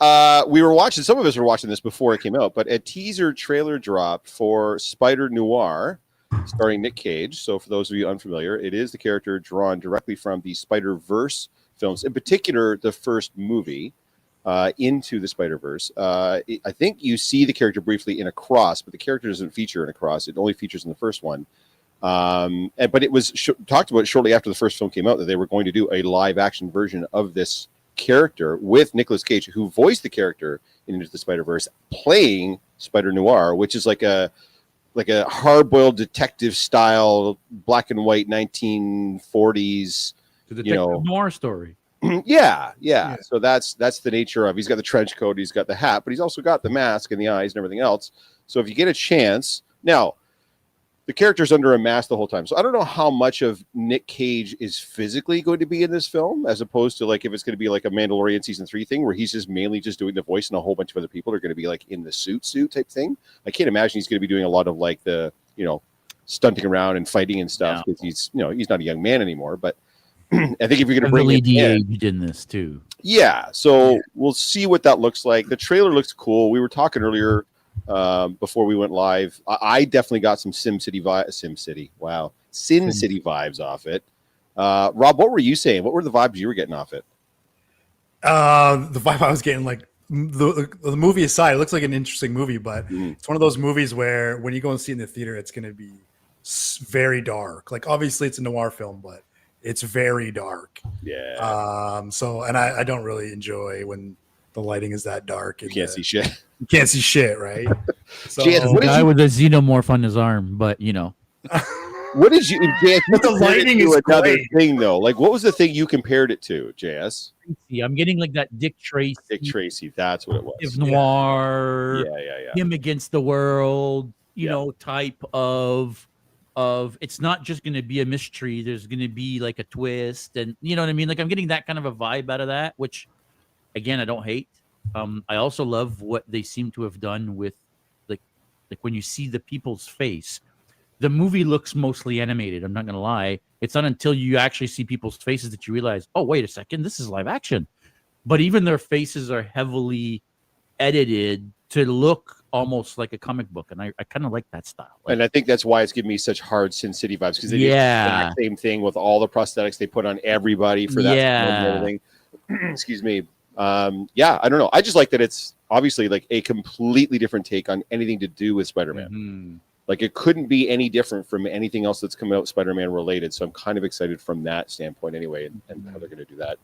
We were watching. Some of us were watching this before it came out, but a teaser trailer dropped for Spider Noir, starring Nick Cage. So, for those of you unfamiliar, it is the character drawn directly from the Spider-Verse films, in particular, the first movie. Into the Spider-Verse. I think you see the character briefly in Across, but the character doesn't feature in Across. It only features in the first one. But it was talked about shortly after the first film came out that they were going to do a live-action version of this character with Nicolas Cage, who voiced the character in Into the Spider-Verse, playing Spider Noir, which is like a hard-boiled detective style, black and white 1940s, The detective noir story. Yeah. So that's the nature of. He's got the trench coat, he's got the hat, but he's also got the mask and the eyes and everything else. So if you get a chance, now the character's under a mask the whole time. So I don't know how much of Nick Cage is physically going to be in this film, as opposed to like if it's going to be like a Mandalorian season 3 thing where he's just mainly just doing the voice and a whole bunch of other people are going to be like in the suit type thing. I can't imagine he's going to be doing a lot of like the stunting around and fighting and stuff because he's not a young man anymore, but. I think if you're going to bring it in this too. Yeah, so we'll see what that looks like. The trailer looks cool. We were talking earlier before we went live. I definitely got some Sin City vibes off it. Rob, what were you saying? What were the vibes you were getting off it? The vibe I was getting, like the movie aside, it looks like an interesting movie, but it's one of those movies where when you go and see it in the theater, it's going to be very dark. Like obviously it's a noir film, but it's very dark. Yeah. So, and I don't really enjoy when the lighting is that dark. You can't see shit. You can't see shit, right? So, the guy with a xenomorph on his arm, but what did you? JS, the lighting is another great. thing though. Like, what was the thing you compared it to, JS? I'm getting like that Dick Tracy. Dick Tracy. That's what it was. Noir. Yeah. Him against the world. Type of it's not just going to be a mystery. There's going to be like a twist, and you know what I mean. Like I'm getting that kind of a vibe out of that, which again I don't hate. I also love what they seem to have done with like when you see the people's face. The movie looks mostly animated. I'm not going to lie. It's not until you actually see people's faces that you realize, oh wait a second, this is live action. But even their faces are heavily edited to look almost like a comic book, and I kind of like that style. And I think that's why it's giving me such hard Sin City vibes, because they did the exact same thing with all the prosthetics they put on everybody for that film and everything. Excuse me. I don't know. I just like that it's obviously like a completely different take on anything to do with Spider-Man. Mm-hmm. Like it couldn't be any different from anything else that's come out Spider-Man related. So I'm kind of excited from that standpoint anyway, and how they're going to do that.